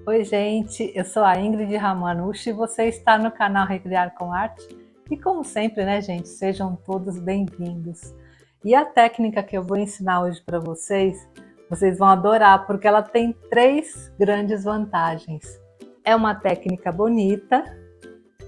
Oi, gente, eu sou a Ingrid Ramanushi e você está no canal Recriar com Arte. E como sempre, né, gente, sejam todos bem-vindos. E a técnica que eu vou ensinar hoje para vocês vão adorar, porque ela tem 3 grandes vantagens. É uma técnica bonita,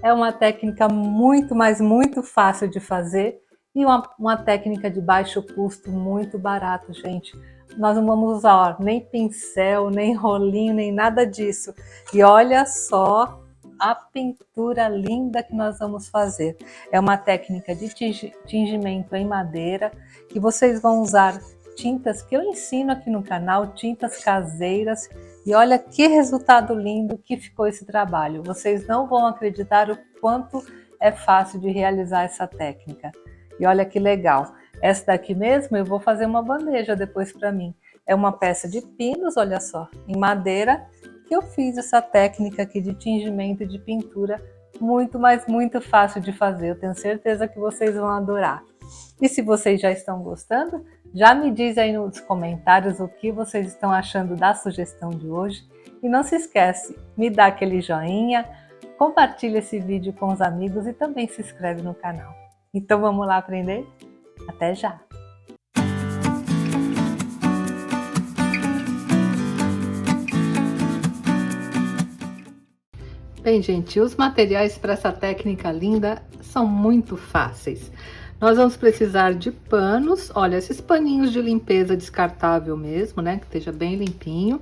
é uma técnica muito fácil de fazer e uma técnica de baixo custo, muito barato, gente. Nós não vamos usar nem pincel, nem rolinho, nem nada disso. E olha só a pintura linda que nós vamos fazer. É uma técnica de tingimento em madeira, que vocês vão usar tintas que eu ensino aqui no canal, tintas caseiras. E olha que resultado lindo que ficou esse trabalho. Vocês não vão acreditar o quanto é fácil de realizar essa técnica. E olha que legal. Essa daqui mesmo eu vou fazer uma bandeja depois para mim. É uma peça de pinos, olha só, em madeira, que eu fiz essa técnica aqui de tingimento e de pintura. Muito fácil de fazer. Eu tenho certeza que vocês vão adorar. E se vocês já estão gostando, já me diz aí nos comentários o que vocês estão achando da sugestão de hoje. E não se esquece, me dá aquele joinha, compartilha esse vídeo com os amigos e também se inscreve no canal. Então vamos lá aprender? Até já! Bem, gente, os materiais para essa técnica linda são muito fáceis. Nós vamos precisar de panos, olha, esses paninhos de limpeza descartável mesmo, né, que esteja bem limpinho.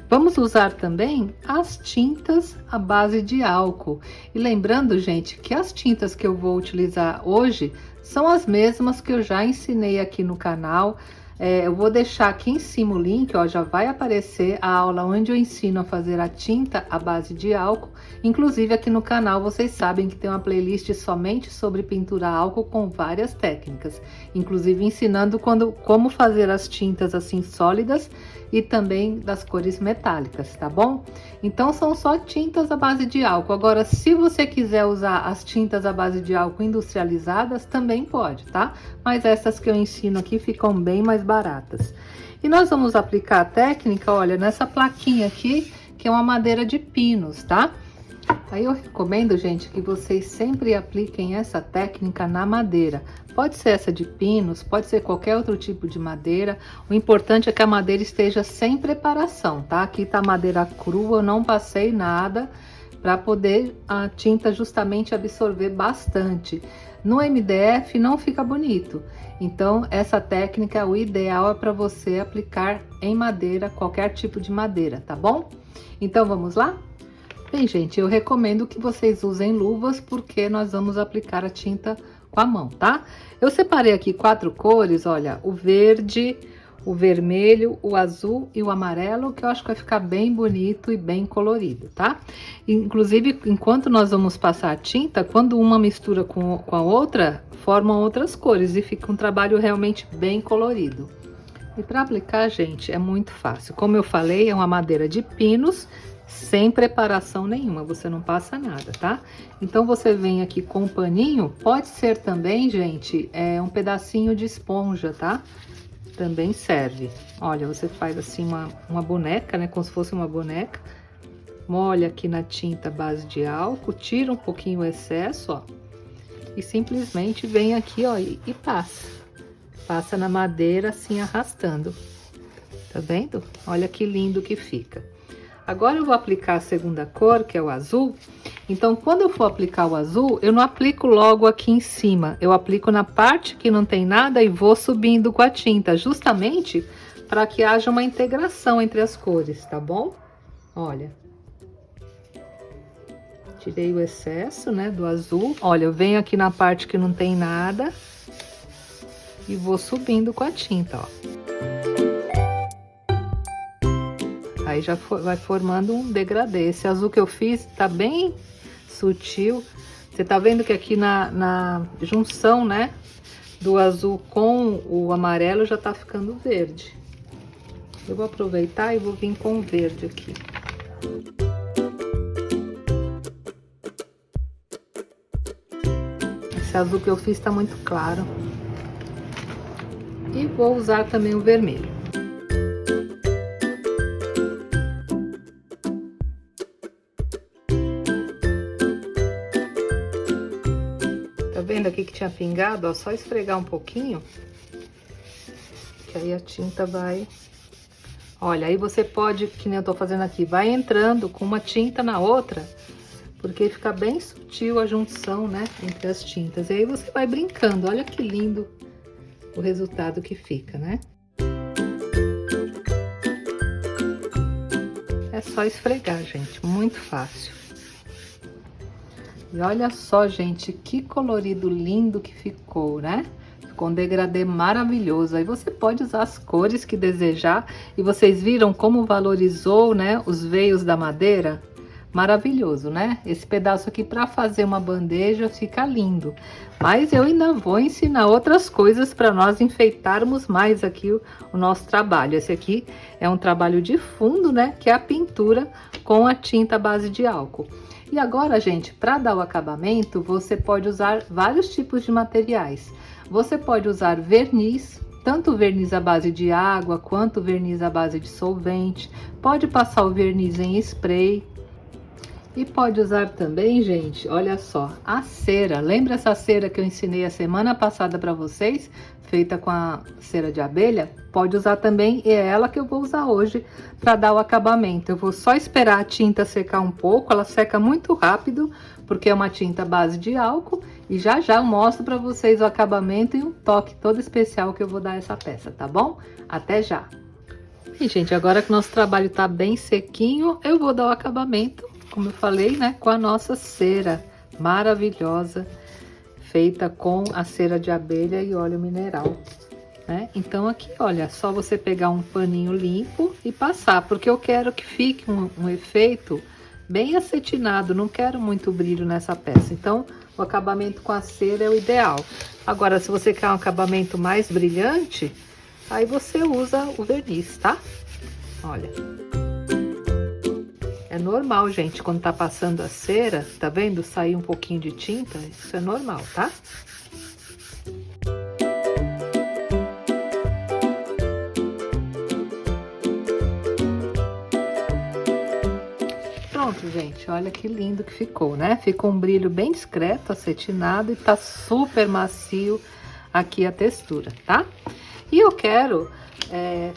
Vamos usar também as tintas à base de álcool. E lembrando, gente, que as tintas que eu vou utilizar hoje são as mesmas que eu já ensinei aqui no canal. Eu vou deixar aqui em cima o link, ó, já vai aparecer a aula onde eu ensino a fazer a tinta à base de álcool. Inclusive aqui no canal vocês sabem que tem uma playlist somente sobre pintura a álcool com várias técnicas. Inclusive ensinando como fazer as tintas assim sólidas e também das cores metálicas, tá bom? Então são só tintas à base de álcool. Agora, se você quiser usar as tintas à base de álcool industrializadas, também pode, tá? Mas essas que eu ensino aqui ficam bem mais baratas. E nós vamos aplicar a técnica, olha, nessa plaquinha aqui, que é uma madeira de pinos, tá? Aí eu recomendo, gente, que vocês sempre apliquem essa técnica na madeira. Pode ser essa de pinos, pode ser qualquer outro tipo de madeira. O importante é que a madeira esteja sem preparação, tá? Aqui tá madeira crua, eu não passei nada para poder a tinta justamente absorver bastante. No MDF não fica bonito. Então essa técnica, o ideal é para você aplicar em madeira, qualquer tipo de madeira, tá bom? Então vamos lá? Bem, gente, eu recomendo que vocês usem luvas porque nós vamos aplicar a tinta com a mão, tá? Eu separei aqui 4 cores, olha, o verde, o vermelho, o azul e o amarelo, que eu acho que vai ficar bem bonito e bem colorido, tá? Inclusive, enquanto nós vamos passar a tinta, quando uma mistura com a outra, formam outras cores e fica um trabalho realmente bem colorido. E para aplicar, gente, é muito fácil. Como eu falei, é uma madeira de pinos, sem preparação nenhuma, você não passa nada, tá? Então você vem aqui com um paninho, pode ser também, gente, um pedacinho de esponja, tá? Também serve. Olha, você faz assim uma boneca, né? Como se fosse uma boneca. Molha aqui na tinta base de álcool, tira um pouquinho o excesso, ó. E simplesmente vem aqui, ó, e passa. Passa na madeira assim, arrastando. Tá vendo? Olha que lindo que fica. Agora eu vou aplicar a segunda cor, que é o azul. Então, quando eu for aplicar o azul, eu não aplico logo aqui em cima. Eu aplico na parte que não tem nada e vou subindo com a tinta, justamente para que haja uma integração entre as cores, tá bom? Olha. Tirei o excesso, né, do azul. Olha, eu venho aqui na parte que não tem nada e vou subindo com a tinta, ó. Aí já vai formando um degradê. Esse azul que eu fiz tá bem sutil. Você tá vendo que aqui na junção, né, do azul com o amarelo já tá ficando verde. Eu vou aproveitar e vou vir com o verde aqui. Esse azul que eu fiz tá muito claro. E vou usar também o vermelho. vendo aqui que tinha pingado? Ó, só esfregar um pouquinho, que aí a tinta vai... Olha, aí você pode, que nem eu tô fazendo aqui, vai entrando com uma tinta na outra, porque fica bem sutil a junção, né, entre as tintas. E aí você vai brincando, olha que lindo o resultado que fica, né? É só esfregar, gente, muito fácil. E olha só, gente, que colorido lindo que ficou, né? Ficou um degradê maravilhoso. Aí você pode usar as cores que desejar. E vocês viram como valorizou, né, os veios da madeira? Maravilhoso, né? Esse pedaço aqui para fazer uma bandeja fica lindo. Mas eu ainda vou ensinar outras coisas para nós enfeitarmos mais aqui o nosso trabalho. Esse aqui é um trabalho de fundo, né? Que é a pintura com a tinta à base de álcool. E agora, gente, para dar o acabamento, você pode usar vários tipos de materiais. Você pode usar verniz, tanto verniz à base de água, quanto verniz à base de solvente. Pode passar o verniz em spray. E pode usar também, gente, olha só, a cera. Lembra essa cera que eu ensinei a semana passada para vocês? Feita com a cera de abelha? Pode usar também, e é ela que eu vou usar hoje para dar o acabamento. Eu vou só esperar a tinta secar um pouco, ela seca muito rápido, porque é uma tinta base de álcool. E já já eu mostro para vocês o acabamento e um toque todo especial que eu vou dar a essa peça, tá bom? Até já! E, gente, agora que nosso trabalho tá bem sequinho, eu vou dar o acabamento, como eu falei, né, com a nossa cera maravilhosa, feita com a cera de abelha e óleo mineral, né? Então aqui, olha, só você pegar um paninho limpo e passar, porque eu quero que fique um efeito bem acetinado, não quero muito brilho nessa peça. Então, o acabamento com a cera é o ideal. Agora, se você quer um acabamento mais brilhante, aí você usa o verniz, tá? Olha. É normal, gente, quando tá passando a cera, tá vendo? Sair um pouquinho de tinta, isso é normal, tá? Pronto, gente, olha que lindo que ficou, né? Ficou um brilho bem discreto, acetinado, e tá super macio aqui a textura, tá? E eu quero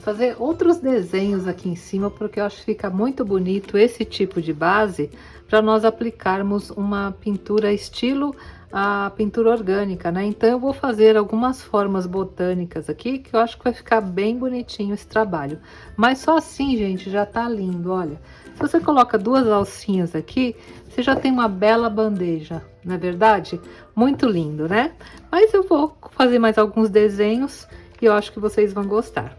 fazer outros desenhos aqui em cima, porque eu acho que fica muito bonito esse tipo de base para nós aplicarmos uma pintura estilo a pintura orgânica, né? Então eu vou fazer algumas formas botânicas aqui, que eu acho que vai ficar bem bonitinho esse trabalho. Mas só assim, gente, já tá lindo, olha. Se você coloca duas alcinhas aqui, você já tem uma bela bandeja, não é verdade? Muito lindo, né? Mas eu vou fazer mais alguns desenhos e eu acho que vocês vão gostar.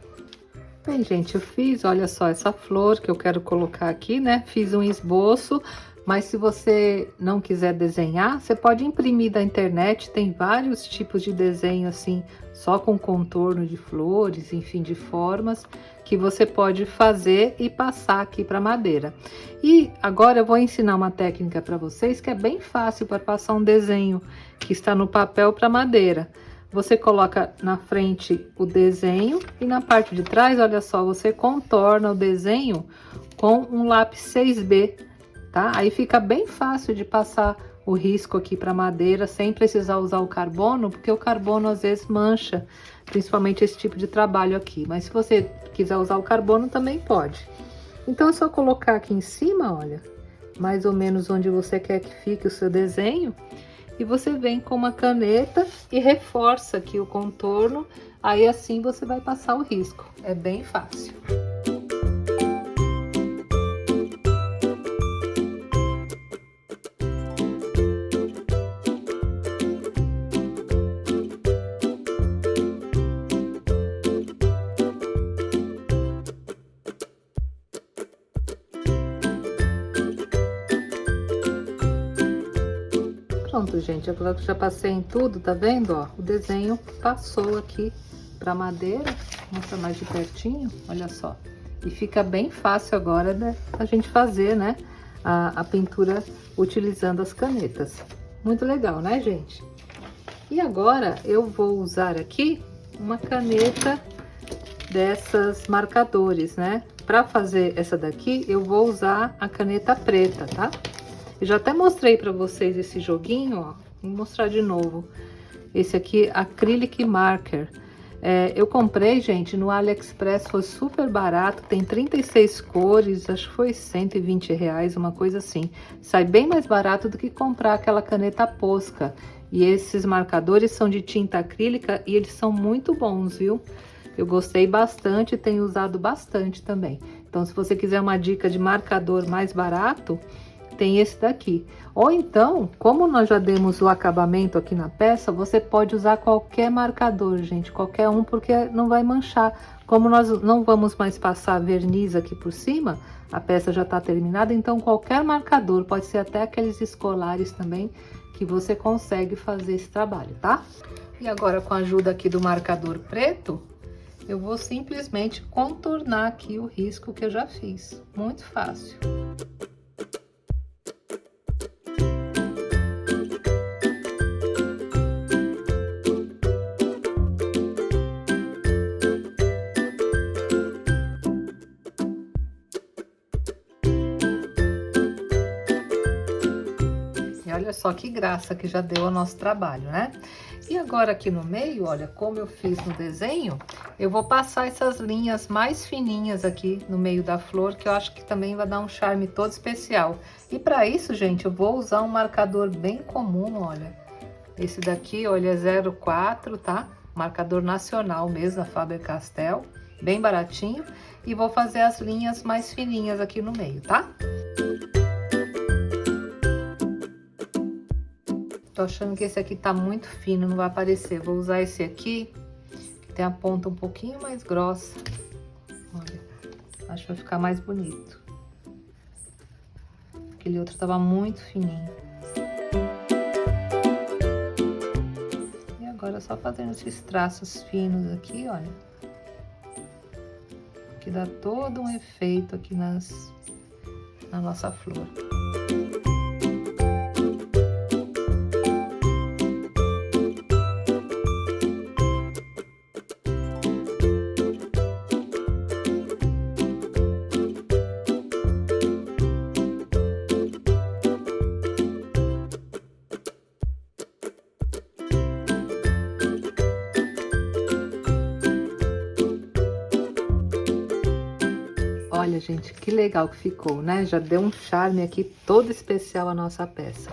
Bem, gente, eu fiz, olha só, essa flor que eu quero colocar aqui, né? Fiz um esboço, mas se você não quiser desenhar, você pode imprimir da internet, tem vários tipos de desenho assim, só com contorno de flores, enfim, de formas, que você pode fazer e passar aqui para madeira. E agora eu vou ensinar uma técnica para vocês que é bem fácil para passar um desenho que está no papel para madeira. Você coloca na frente o desenho e na parte de trás, olha só, você contorna o desenho com um lápis 6B, tá? Aí fica bem fácil de passar o risco aqui para madeira sem precisar usar o carbono, porque o carbono às vezes mancha, principalmente esse tipo de trabalho aqui. Mas se você quiser usar o carbono também pode. Então é só colocar aqui em cima, olha, mais ou menos onde você quer que fique o seu desenho. E você vem com uma caneta e reforça aqui o contorno, aí assim você vai passar o risco. É bem fácil. Pronto, gente, agora que já passei em tudo, tá vendo, ó? O desenho passou aqui pra madeira, vou mostrar mais de pertinho, olha só. E fica bem fácil agora, né, a gente fazer, né, a pintura utilizando as canetas. Muito legal, né, gente? E agora eu vou usar aqui uma caneta dessas marcadores, né? Pra fazer essa daqui, eu vou usar a caneta preta, tá? Eu já até mostrei para vocês esse joguinho, ó, Vou mostrar de novo. Esse aqui, Acrylic Marker. Eu comprei, gente, no AliExpress, foi super barato, tem 36 cores, acho que foi R$120, uma coisa assim. Sai bem mais barato do que comprar aquela caneta Posca. E esses marcadores são de tinta acrílica e eles são muito bons, viu? Eu gostei bastante e tenho usado bastante também. Então, se você quiser uma dica de marcador mais barato, tem esse daqui. Ou então, como nós já demos o acabamento aqui na peça, você pode usar qualquer marcador, gente, qualquer um, porque não vai manchar. Como nós não vamos mais passar verniz aqui por cima, a peça já tá terminada, então qualquer marcador, pode ser até aqueles escolares também, que você consegue fazer esse trabalho, tá? E agora, com a ajuda aqui do marcador preto, eu vou simplesmente contornar aqui o risco que eu já fiz. Muito fácil. E olha só que graça que já deu ao nosso trabalho, né? E agora aqui no meio, olha, como eu fiz no desenho, eu vou passar essas linhas mais fininhas aqui no meio da flor, que eu acho que também vai dar um charme todo especial. E para isso, gente, eu vou usar um marcador bem comum, olha. Esse daqui, olha, é 04, tá? Marcador nacional mesmo, da Faber-Castell, bem baratinho. E vou fazer as linhas mais fininhas aqui no meio, tá? Tô achando que esse aqui tá muito fino, não vai aparecer. Vou usar esse aqui, que tem a ponta um pouquinho mais grossa. Olha, acho que vai ficar mais bonito. Aquele outro tava muito fininho. E agora só fazendo esses traços finos aqui, olha. Que dá todo um efeito aqui na nossa flor. Olha, gente, que legal que ficou, né? Já deu um charme aqui todo especial a nossa peça.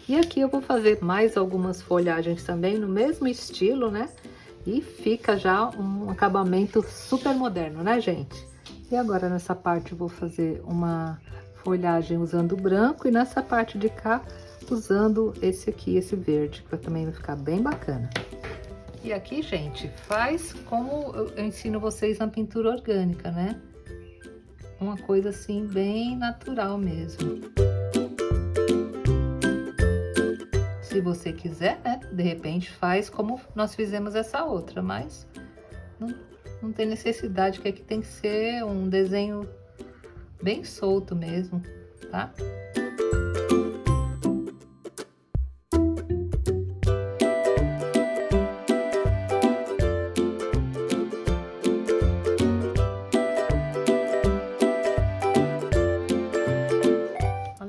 E aqui eu vou fazer mais algumas folhagens também no mesmo estilo, né? E fica já um acabamento super moderno, né, gente? E agora nessa parte eu vou fazer uma folhagem usando branco e nessa parte de cá usando esse aqui, esse verde, que também vai ficar bem bacana. E aqui, gente, faz como eu ensino vocês na pintura orgânica, né? Uma coisa assim, bem natural mesmo. Se você quiser, né? De repente faz como nós fizemos essa outra, mas não tem necessidade, que aqui tem que ser um desenho bem solto mesmo, tá?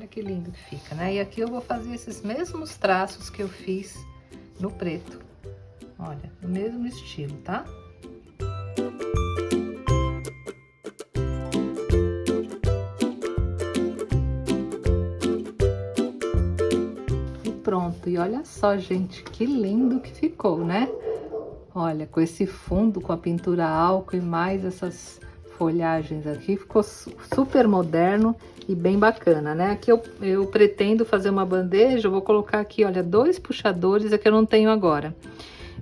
Que lindo que fica, né? E aqui eu vou fazer esses mesmos traços que eu fiz no preto. Olha, no mesmo estilo, tá? E pronto. E olha só, gente, que lindo que ficou, né? Olha, com esse fundo, com a pintura álcool e mais essas folhagens aqui, ficou super moderno e bem bacana, né? Aqui eu pretendo fazer uma bandeja, eu vou colocar aqui, olha, 2 puxadores, é que eu não tenho agora.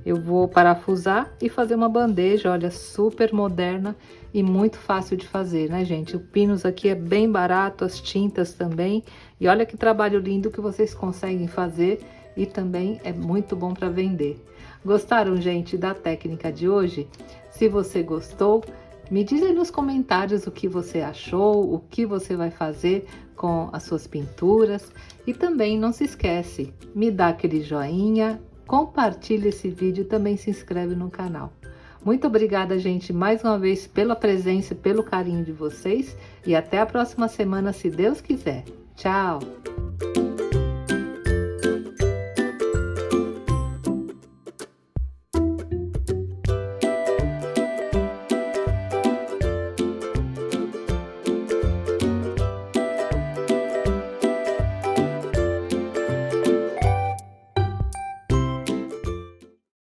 Eu vou parafusar e fazer uma bandeja, olha, super moderna e muito fácil de fazer, né, gente? O Pinos aqui é bem barato, as tintas também, e olha que trabalho lindo que vocês conseguem fazer e também é muito bom para vender. Gostaram, gente, da técnica de hoje? Se você gostou, me diz aí nos comentários o que você achou, o que você vai fazer com as suas pinturas. E também não se esquece, me dá aquele joinha, compartilha esse vídeo e também se inscreve no canal. Muito obrigada, gente, mais uma vez pela presença e pelo carinho de vocês. E até a próxima semana, se Deus quiser. Tchau!